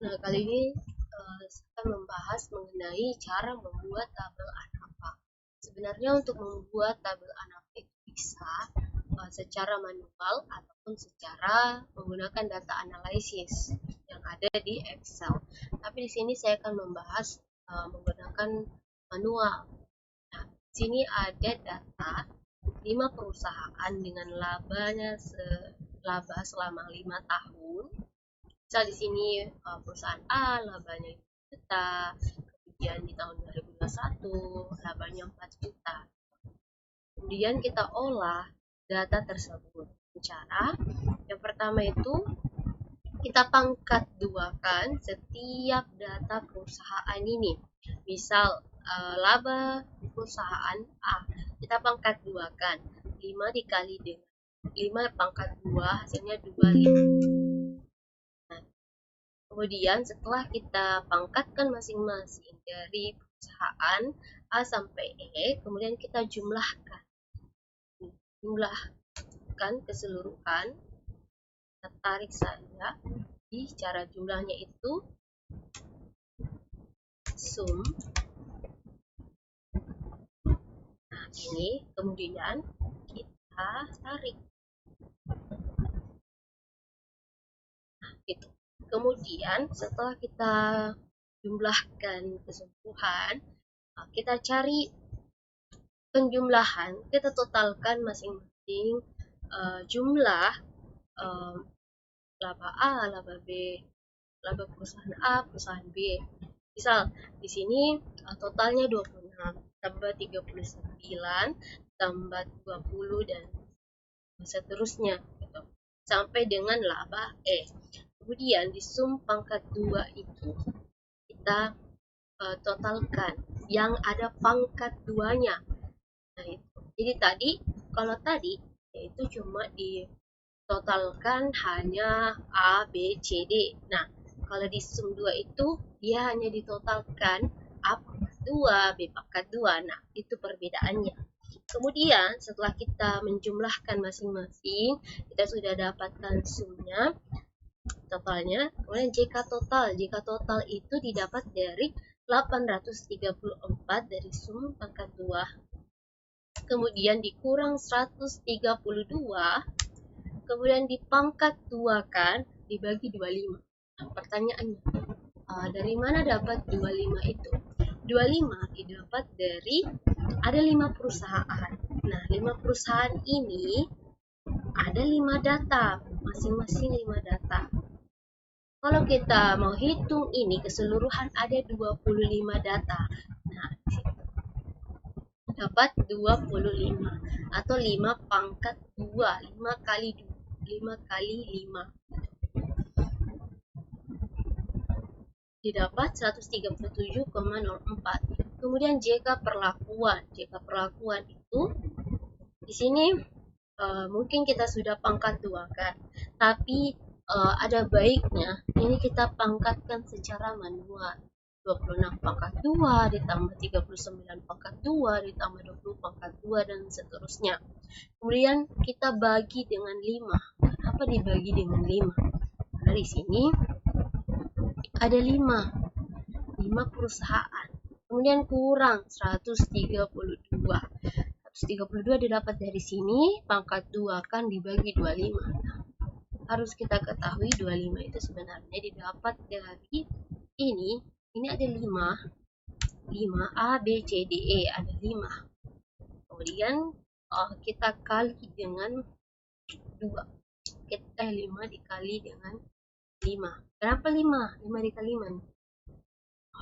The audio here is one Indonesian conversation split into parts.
Nah, kali ini saya akan membahas mengenai cara membuat tabel ANAFA. Sebenarnya untuk membuat tabel ANAFA itu bisa secara manual ataupun secara menggunakan data analisis yang ada di Excel. Tapi di sini saya akan membahas menggunakan manual. Nah, di sini ada data 5 perusahaan dengan laba selama 5 tahun. Misal di sini perusahaan A labanya juta, kemudian di tahun 2021 labanya 4 juta. Kemudian kita olah data tersebut. Cara yang pertama itu kita pangkat duakan setiap data perusahaan ini. Misal laba perusahaan A, kita pangkat duakan 5 dikali dengan 5 pangkat 2 hasilnya 25. Kemudian setelah kita pangkatkan masing-masing dari perusahaan A sampai E, kemudian kita jumlahkan keseluruhan. Kita tarik saja di cara jumlahnya itu sum. Nah, ini kemudian kita tarik. Nah, gitu. Kemudian setelah kita jumlahkan keseluruhan, kita cari penjumlahan, kita totalkan masing-masing jumlah laba A, laba B, laba perusahaan A, perusahaan B. Misal di sini totalnya 26 tambah 39 tambah 20 dan seterusnya gitu. Sampai dengan laba E. Kemudian di sum pangkat 2 itu kita totalkan yang ada pangkat 2-nya. Nah, itu. Jadi kalau tadi yaitu cuma ditotalkan hanya A, B, C, D. Nah, kalau di sum 2 itu dia hanya ditotalkan A pangkat 2, B pangkat 2. Nah, itu perbedaannya. Kemudian setelah kita menjumlahkan masing-masing, kita sudah dapatkan sumnya, totalnya. Kemudian JK total. JK total itu didapat dari 834 dari sum pangkat 2. Kemudian dikurang 132, kemudian dipangkat 2 kan, dibagi 25. Nah, pertanyaannya, dari mana dapat 25 itu? 25 didapat dari ada 5 perusahaan. Nah, 5 perusahaan ini ada 5 data, masing-masing 5 data. Kalau kita mau hitung ini keseluruhan ada 25 data. Nah, dapat 25 atau 5 pangkat 2, 5 kali 5 didapat 137,04. Kemudian JK perlakuan. JK perlakuan itu di sini mungkin kita sudah pangkat 2 kan, tapi ada baiknya ini kita pangkatkan secara manual. 26 pangkat 2 ditambah 39 pangkat 2 ditambah 20 pangkat 2 dan seterusnya. Kemudian kita bagi dengan 5. Kenapa dibagi dengan 5? Karena di sini ada 5 perusahaan. Kemudian kurang 132. 132 didapat dari sini, pangkat 2 kan dibagi 25. Nah, harus kita ketahui 25 itu sebenarnya didapat dari ini ada 5 A, B, C, D, E, ada 5. Kemudian kita kali dengan 2. 5 dikali dengan 5. Kenapa 5? 5 dikali 5.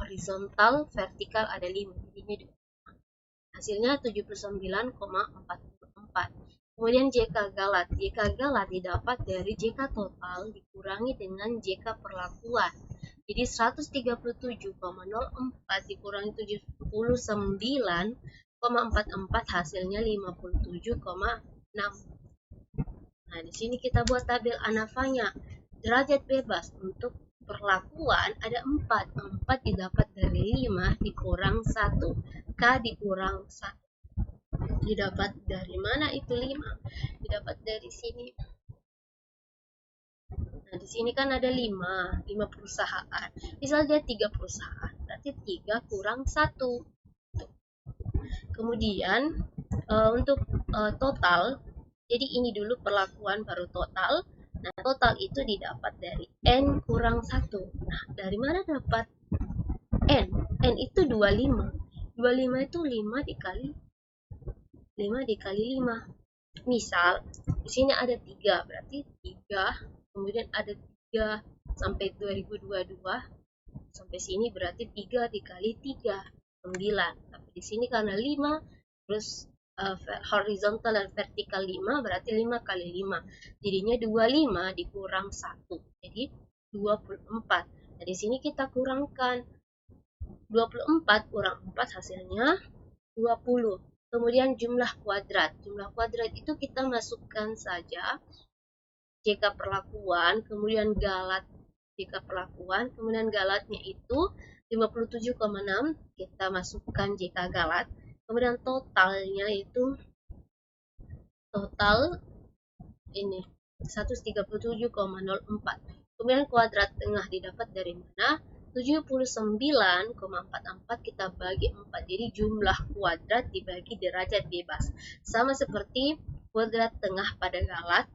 Horizontal, vertikal ada 5. Jadinya 2. Hasilnya 79,44. Kemudian JK Galat. JK Galat didapat dari JK total dikurangi dengan JK perlakuan. Jadi 137,04 dikurangi 79,44 hasilnya 57,6. Nah, di sini kita buat tabel ANAFA-nya. Derajat bebas untuk perlakuan ada 4. 4 didapat dari 5 dikurang 1. K dikurang 1. Didapat dari mana itu 5? Didapat dari sini. Nah, di sini kan ada 5 perusahaan. Misalnya 3 perusahaan, berarti 3 kurang 1. Kemudian untuk total, jadi ini dulu perlakuan baru total. Nah, total itu didapat dari N kurang 1. Nah, dari mana dapat N? N itu 25. 25 itu 5 dikali 5. Misal, di sini ada 3, berarti 3, kemudian ada 3 sampai 2022, sampai sini berarti 3 dikali 3, 9. Tapi di sini karena 5, terus horizontal dan vertikal 5, berarti 5 kali 5. Jadinya 25 dikurang 1, jadi 24. Nah, di sini kita kurangkan. 24 kurang 4 hasilnya 20. Kemudian jumlah kuadrat. Jumlah kuadrat itu kita masukkan saja jika perlakuan, kemudian galat jika perlakuan, kemudian galatnya itu 57,6, kita masukkan jika galat. Kemudian totalnya itu total ini 137,04. Kemudian kuadrat tengah didapat dari mana? 79,44 kita bagi 4. Jadi jumlah kuadrat dibagi derajat bebas. Sama seperti kuadrat tengah pada galat,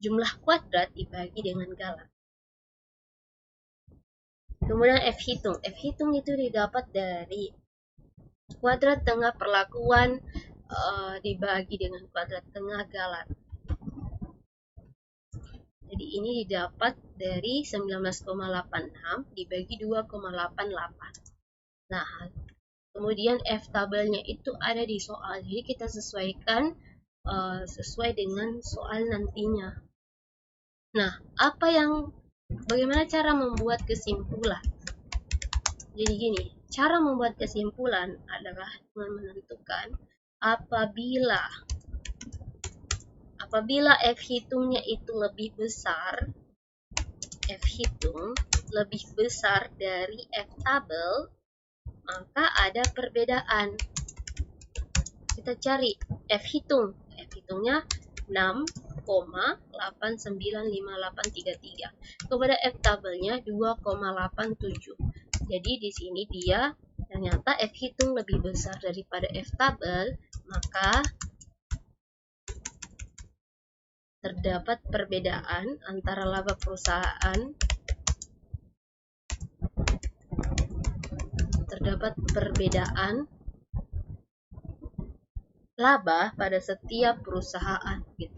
jumlah kuadrat dibagi dengan galat. Kemudian F hitung. F hitung itu didapat dari kuadrat tengah perlakuan dibagi dengan kuadrat tengah galat. Jadi ini didapat dari 19,86 dibagi 2,88. Nah, kemudian F tabelnya itu ada di soal. Jadi kita sesuaikan sesuai dengan soal nantinya. Nah, bagaimana cara membuat kesimpulan? Jadi gini, cara membuat kesimpulan adalah dengan menentukan apabila F hitungnya itu lebih besar, F hitung lebih besar dari F tabel, maka ada perbedaan. Kita cari F hitung. F hitungnya 6,895833. Kepada F tabelnya 2,87. Jadi di sini dia ternyata F hitung lebih besar daripada F tabel, maka terdapat perbedaan antara laba perusahaan laba pada setiap perusahaan gitu.